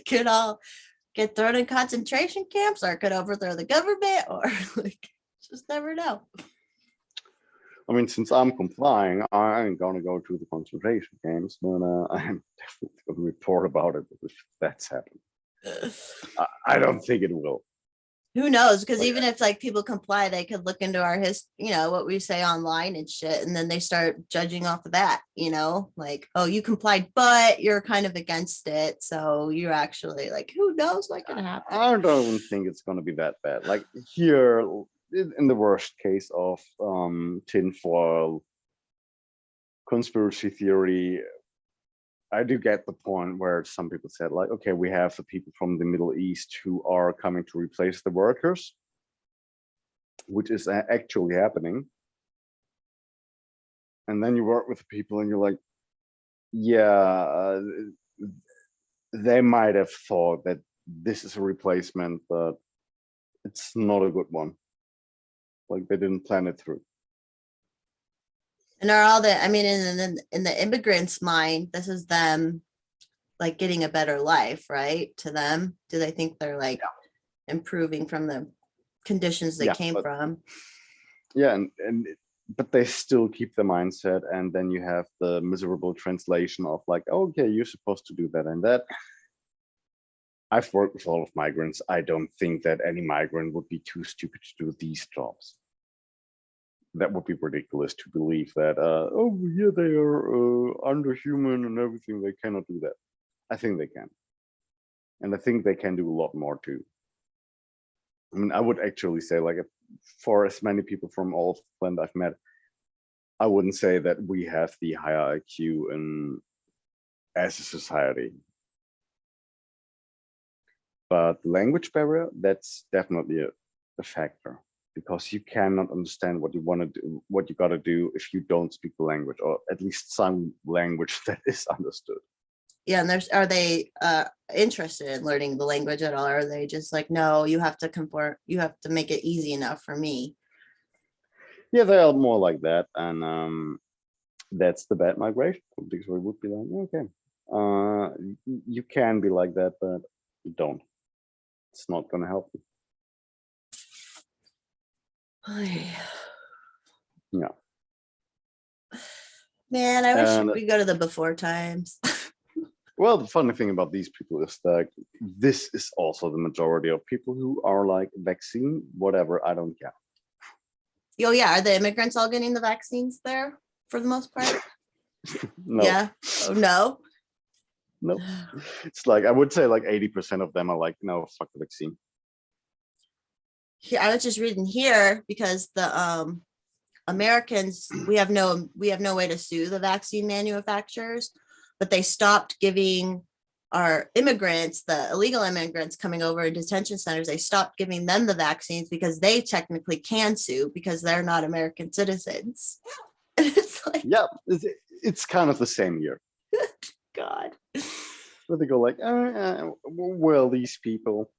could all get thrown in concentration camps, or could overthrow the government, or like just never know. I mean, since I'm complying, I ain't gonna go to the concentration camps, but I'm definitely gonna report about it if that's happened. I don't think it will. Who knows? Because But even if like people comply, they could look into our what we say online and shit, and then they start judging off of that. Like, oh, you complied, but you're kind of against it, so you're actually like, who knows what can happen? I don't even think it's gonna be that bad. Like, here, in the worst case of tinfoil conspiracy theory, I do get the point where some people said, like, okay, we have the people from the Middle East who are coming to replace the workers, which is actually happening. And then you work with the people and you're like, yeah, they might have thought that this is a replacement, but it's not a good one. Like, they didn't plan it through. And are all the, I mean, in the immigrants' mind, this is them like getting a better life, right? To them, do they think they're like improving from the conditions they came from? Yeah, but they still keep the mindset, and then you have the miserable translation of like, oh, okay, you're supposed to do that and that. I've worked with a lot of migrants. I don't think that any migrant would be too stupid to do these jobs. That would be ridiculous to believe that, oh, yeah, they are underhuman and everything. They cannot do that. I think they can. And I think they can do a lot more too. I mean, I would actually say, like, for as many people from all of the planet I've met, I wouldn't say that we have the higher IQ as a society. But the language barrier, that's definitely a factor, because you cannot understand what you want to do, what you got to do if you don't speak the language, or at least some language that is understood. Yeah, and are they interested in learning the language at all? Or are they just like, no, you have to conform, you have to make it easy enough for me? Yeah, they are more like that, and that's the bad migration politics, where it would be like, okay, you can be like that, but don't. It's not going to help you. Yeah. Man, I wish And we go to the before times. well, the funny thing about these people is that this is also the majority of people who are like, vaccine, whatever, I don't care. Oh yeah, are the immigrants all getting the vaccines there for the most part? No. Yeah. Oh no. No. It's like, I would say like 80% of them are like, no, fuck the vaccine. I was just reading here because the Americans, we have no way to sue the vaccine manufacturers, but they stopped giving our immigrants, the illegal immigrants coming over in detention centers, they stopped giving them the vaccines because they technically can sue because they're not American citizens. It's like, yeah, it's kind of the same here. God. Where they go like, well, these people.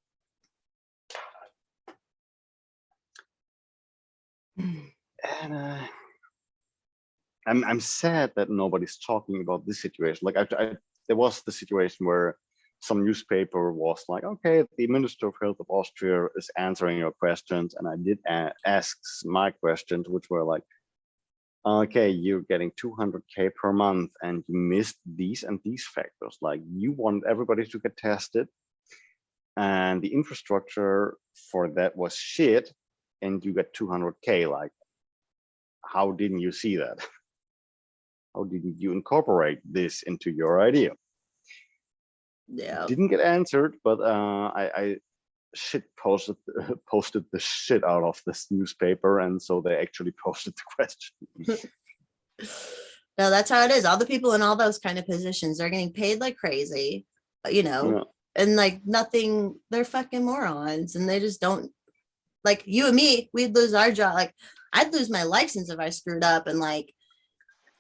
And I'm sad that nobody's talking about this situation. Like, there was the situation where some newspaper was like, okay, the Minister of Health of Austria is answering your questions, and I did ask my questions, which were like, okay, you're getting 200K per month, and you missed these and these factors. Like, you want everybody to get tested, and the infrastructure for that was shit, and you get 200K. Like, how didn't you see that? How didn't you incorporate this into your idea? Yeah. Didn't get answered, but I shit posted the shit out of this newspaper, and so they actually posted the question. No, that's how it is. All the people in all those kind of positions, they're getting paid like crazy, Yeah. and like nothing, they're fucking morons, and they just don't, like you and me, we'd lose our job. Like I'd lose my license if I screwed up, and like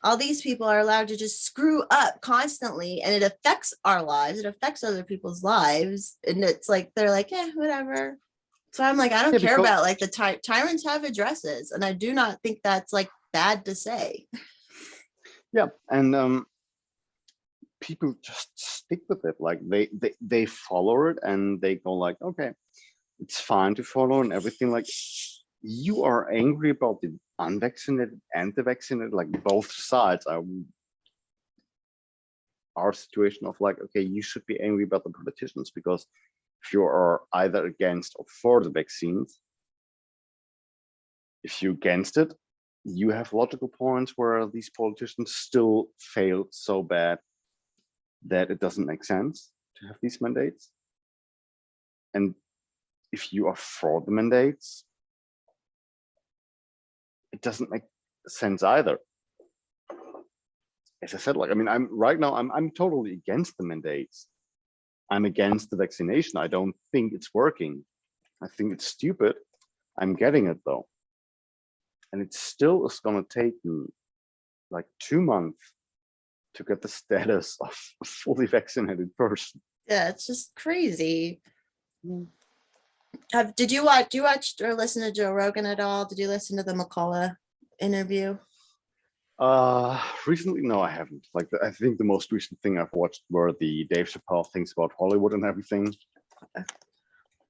all these people are allowed to just screw up constantly, and it affects our lives, it affects other people's lives, and it's like they're like, whatever. So I'm like, I don't care about like the tyrants have addresses, and I do not think that's like bad to say. Yeah, and people just stick with it. Like they follow it, and they go like, okay, it's fine to follow and everything. Like, you are angry about the unvaccinated and the vaccinated, like both sides are our situation of like, okay, you should be angry about the politicians, because if you are either against or for the vaccines, if you're against it, you have logical points where these politicians still failed so bad that it doesn't make sense to have these mandates. And if you are for the mandates, it doesn't make sense either. As I said, like, I mean, I'm totally against the mandates. I'm against the vaccination. I don't think it's working. I think it's stupid. I'm getting it though. And it still is gonna take me like 2 months to get the status of a fully vaccinated person. Yeah, it's just crazy. Did you watch or listen to Joe Rogan at all? Did you listen to the McCullough interview? Recently, no, I haven't. Like, I think the most recent thing I've watched were the Dave Chappelle things about Hollywood and everything.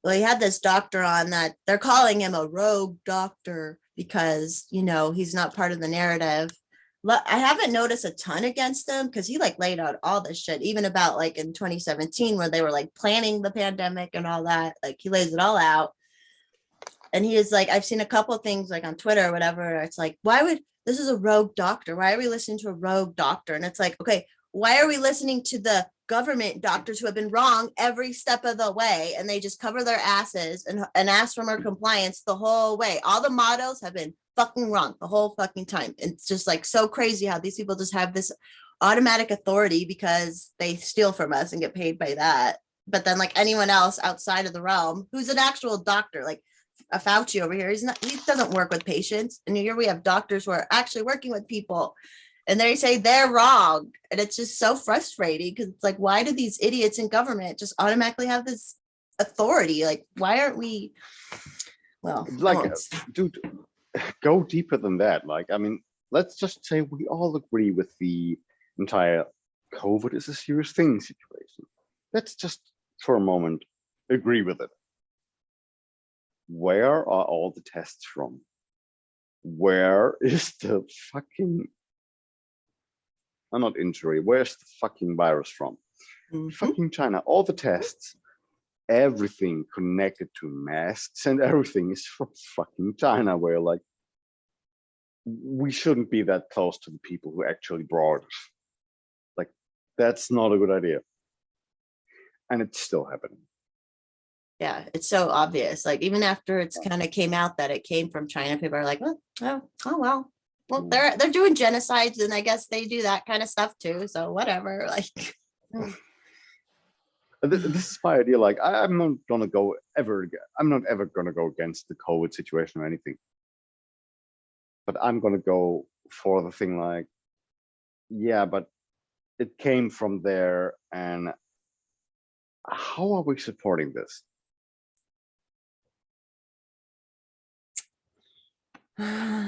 Well, he had this doctor on that they're calling him a rogue doctor because, he's not part of the narrative. I haven't noticed a ton against him because he like laid out all this shit, even about like in 2017 where they were like planning the pandemic and all that. Like he lays it all out. And he is like, I've seen a couple of things like on Twitter or whatever. It's like, this is a rogue doctor. Why are we listening to a rogue doctor? And it's like, okay, why are we listening to the government doctors who have been wrong every step of the way? And they just cover their asses and ask for more compliance the whole way. All the mottos have been fucking wrong the whole fucking time. It's just like so crazy how these people just have this automatic authority because they steal from us and get paid by that. but then like anyone else outside of the realm who's an actual doctor, like a Fauci over here, he doesn't work with patients. And here we have doctors who are actually working with people and they say they're wrong. And it's just so frustrating because it's like, why do these idiots in government just automatically have this authority? Like, why aren't we, well, Like, dude, go deeper than that. Like, I mean, let's just say we all agree with the entire COVID is a serious thing situation. Let's just for a moment agree with it. Where are all the tests from? Where is the fucking, not injury, where's the fucking virus from? Fucking China, all the tests, everything connected to masks and everything is from fucking China, where like, we shouldn't be that close to the people who actually brought it. Like, that's not a good idea. And it's still happening. Yeah, it's so obvious. Like even after it's kind of came out that it came from China, people are like, oh well. Well, they're doing genocides, and I guess they do that kind of stuff too. So whatever. Like, this is my idea. Like, I'm not gonna go ever. I'm not ever gonna go against the COVID situation or anything. But I'm gonna go for the thing like, yeah, but it came from there, and how are we supporting this?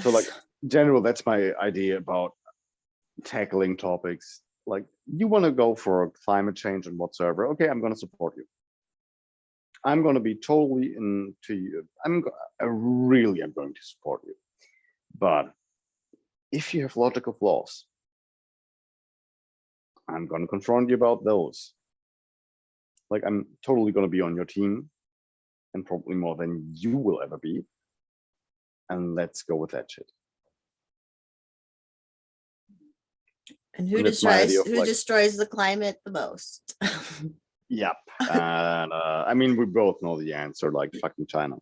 So like, general, that's my idea about tackling topics. Like, you want to go for climate change and whatsoever, okay, I'm going to support you. I'm going to be totally into you. I really am going to support you. But if you have logical flaws, I'm going to confront you about those. Like, I'm totally going to be on your team, and probably more than you will ever be. And let's go with that shit. And who destroys the climate the most? Yep. And I mean, we both know the answer, like fucking China.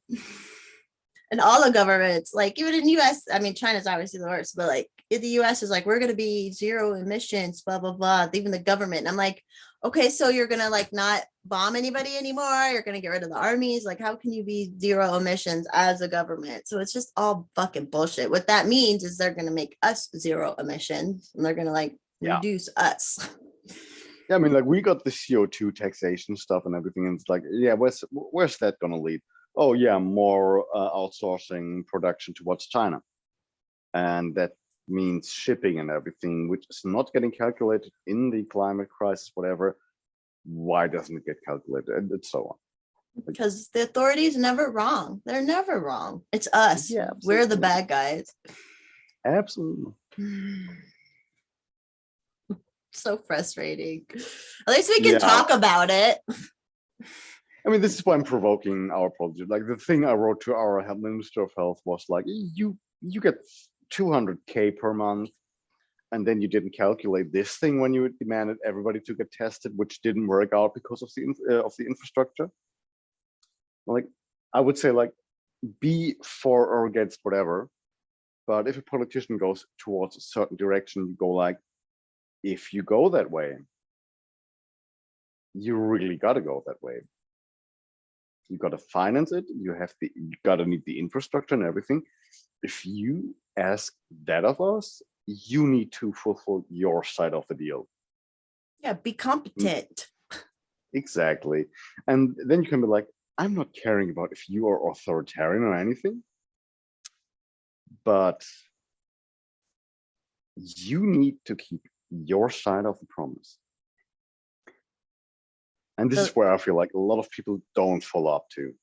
And all the governments, like even in US, I mean, China's obviously the worst, but like in the US is like, we're going to be zero emissions, blah, blah, blah. Even the government. And I'm like, okay, so you're going to like not bomb anybody anymore. You're going to get rid of the armies. Like, how can you be zero emissions as a government? So it's just all fucking bullshit. What that means is they're going to make us zero emissions and they're going to like reduce us. Yeah, I mean, like, we got the CO2 taxation stuff and everything, and it's like, yeah, where's that gonna lead? Oh yeah, more outsourcing production towards China, and that means shipping and everything, which is not getting calculated in the climate crisis, whatever. Why doesn't it get calculated, and so on? Because the authorities are never wrong. They're never wrong. It's us. Yeah, we're the bad guys. Absolutely. So frustrating. At least we can talk about it. I mean, this is why I'm provoking our project. Like, the thing I wrote to our Minister of Health was like, you get 200K per month, and then you didn't calculate this thing when you demanded everybody to get tested, which didn't work out because of the infrastructure. Like, I would say, like, be for or against whatever, but if a politician goes towards a certain direction, you go like, if you go that way, you really got to go that way. You got to finance it. You got to need the infrastructure and everything. If you ask that of us, you need to fulfill your side of the deal. Yeah, be competent. Exactly. And then you can be like, I'm not caring about if you are authoritarian or anything, but you need to keep your side of the promise. And this is where I feel like a lot of people don't follow up to.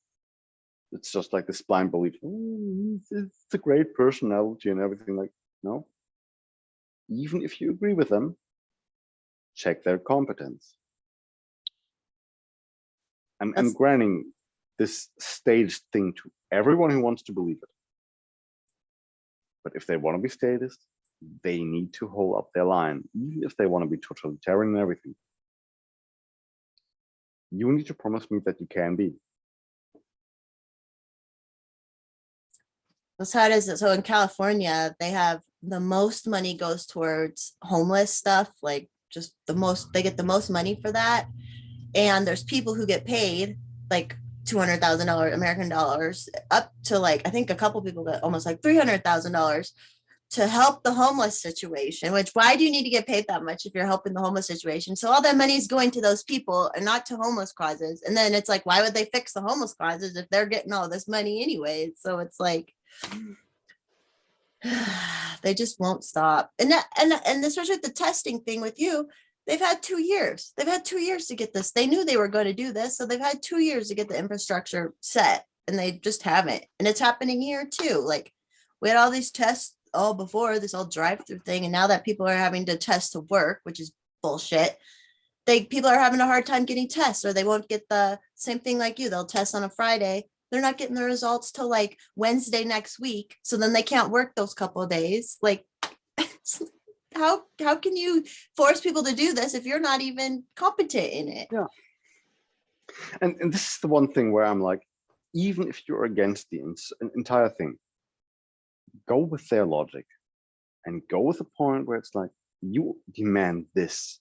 It's just like this blind belief, it's a great personality and everything. Like, no. Even if you agree with them, check their competence. I'm granting this staged thing to everyone who wants to believe it. But if they want to be statist, they need to hold up their line, even if they want to be totalitarian and everything. You need to promise me that you can be. That's how it is. So in California, they have the most money goes towards homeless stuff, like just the most, they get the most money for that. and there's people who get paid like $200,000 American dollars up to like, I think a couple people got almost like $300,000 to help the homeless situation, which why do you need to get paid that much if you're helping the homeless situation? So all that money is going to those people and not to homeless causes. And then it's like, why would they fix the homeless causes if they're getting all this money anyway? So it's like, they just won't stop. And especially with the testing thing with you, they've had 2 years. They've had 2 years to get this. They knew they were going to do this. So they've had 2 years to get the infrastructure set and they just haven't. And it's happening here too. Like we had all these tests all before this all drive-through thing. And now that people are having to test to work, which is bullshit, people are having a hard time getting tests, or they won't get the same thing like you. They'll test on a Friday. They're not getting the results till like Wednesday next week. So then they can't work those couple of days. Like, how can you force people to do this if you're not even competent in it? Yeah. And this is the one thing where I'm like, even if you're against the entire thing, go with their logic and go with the point where it's like, you demand this.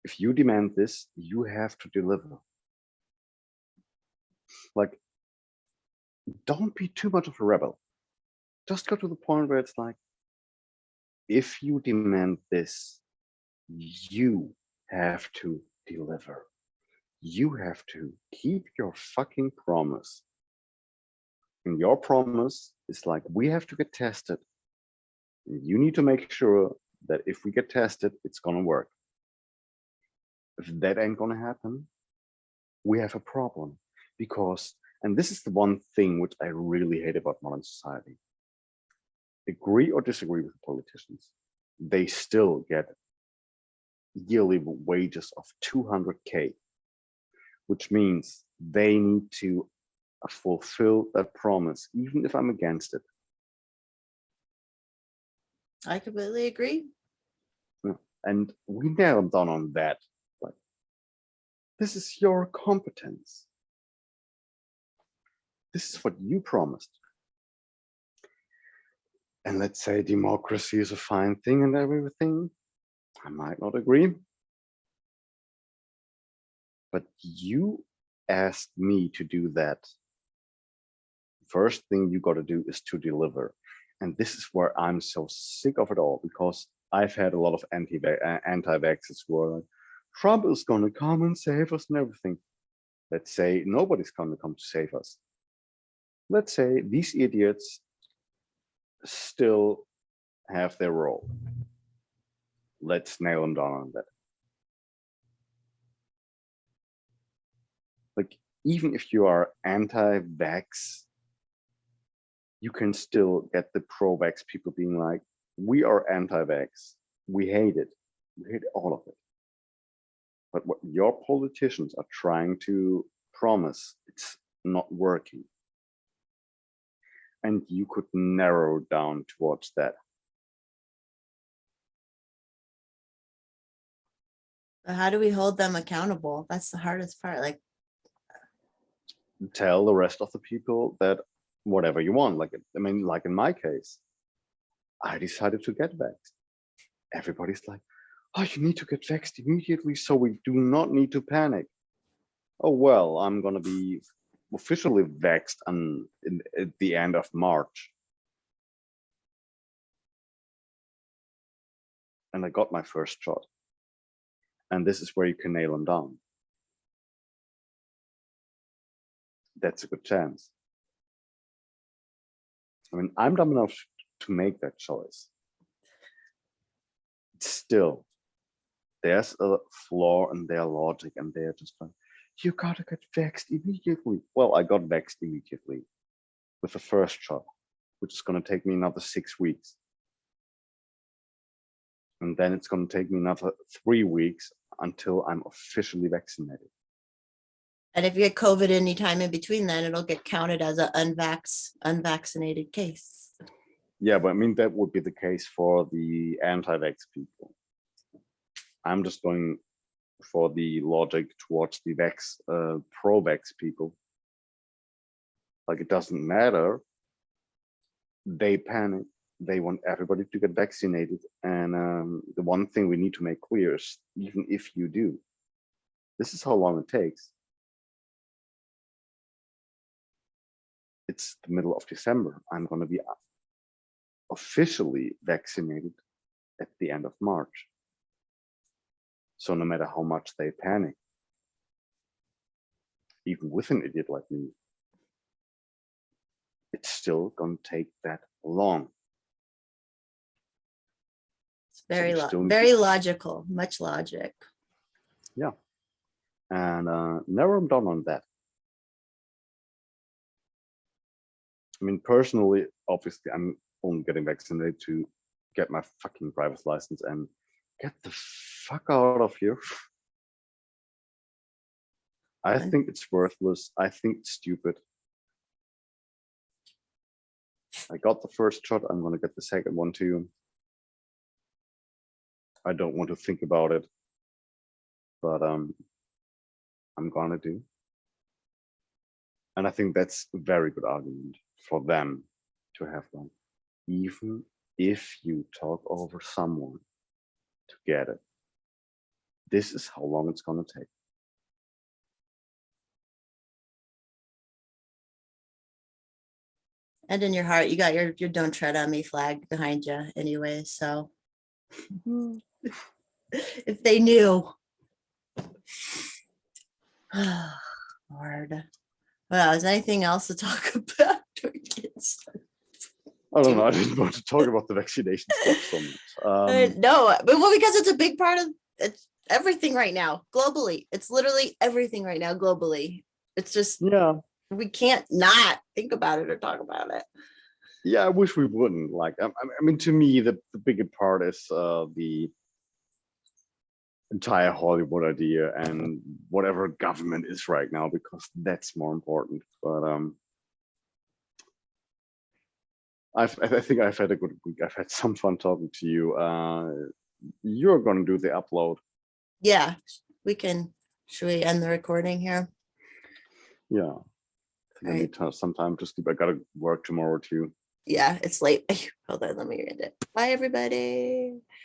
If you demand this, you have to deliver. Like, don't be too much of a rebel. Just go to the point where it's like, if you demand this, you have to deliver. You have to keep your fucking promise. And your promise is like, we have to get tested. You need to make sure that if we get tested, it's gonna work. If that ain't gonna happen, we have a problem. Because, and this is the one thing which I really hate about modern society. Agree or disagree with the politicians, they still get yearly wages of 200K, which means they need to fulfill that promise, even if I'm against it. I completely agree. And we nail them down on that. Like, this is your competence. This is what you promised. And let's say democracy is a fine thing and everything. I might not agree. But you asked me to do that. First thing you got to do is to deliver. And this is where I'm so sick of it all, because I've had a lot of anti-vaxxers who are like, Trump is going to come and save us and everything. Let's say nobody's going to come to save us. Let's say these idiots still have their role. Let's nail them down on that. Like, even if you are anti-vax, you can still get the pro-vax people being like, we are anti-vax. We hate it. We hate all of it. But what your politicians are trying to promise, it's not working. And you could narrow down towards that. But how do we hold them accountable? That's the hardest part. Like, tell the rest of the people that whatever you want. Like, I mean, like in my case, I decided to get vaxxed. Everybody's like, oh, you need to get vaxxed immediately so we do not need to panic. Oh, well, I'm going to be officially vaxxed at the end of March. And I got my first shot. And this is where you can nail them down. That's a good chance. I mean, I'm dumb enough to make that choice. Still, there's a flaw in their logic, and they're just like, you gotta get vaxxed immediately. Well, I got vaxxed immediately with the first shot, which is gonna take me another 6 weeks. And then it's gonna take me another 3 weeks until I'm officially vaccinated. and if you get COVID any time in between, then it'll get counted as an unvaccinated case. Yeah, but I mean, that would be the case for the anti-vax people. I'm just going for the logic towards the pro-vax people. Like, it doesn't matter. They panic. They want everybody to get vaccinated. And the one thing we need to make clear is, even if you do, This is how long it takes. It's the middle of December. I'm going to be officially vaccinated at the end of March. So no matter how much they panic, even with an idiot like me, it's still going to take that long. It's very, we still need very logical, much logic. Yeah. And never I'm done on that. I mean, personally, obviously, I'm only getting vaccinated to get my fucking driver's license and get the fuck out of here. I think it's worthless. I think it's stupid. I got the first shot. I'm going to get the second one too. I don't want to think about it, but I'm going to do. And I think that's a very good argument for them to have one. Even if you talk over someone to get it, this is how long it's going to take. And in your heart, you got your "Don't Tread on Me" flag behind you anyway. So if they knew. Lord. Well, is there anything else to talk about? I don't know. I didn't want to talk about the vaccination stuff so much. No, but well, because it's a big part of it's everything right now globally. It's literally everything right now globally. It's just we can't not think about it or talk about it. Yeah, I wish we wouldn't. Like, I mean, to me, the bigger part is the entire Hollywood idea and whatever government is right now, because that's more important. But I think I've had a good week. I've had some fun talking to you. You're going to do the upload. Yeah, we can. Should we end the recording here? Yeah. I need some time to sleep. I got to work tomorrow too. Yeah, it's late. Hold on, let me read it. Bye, everybody.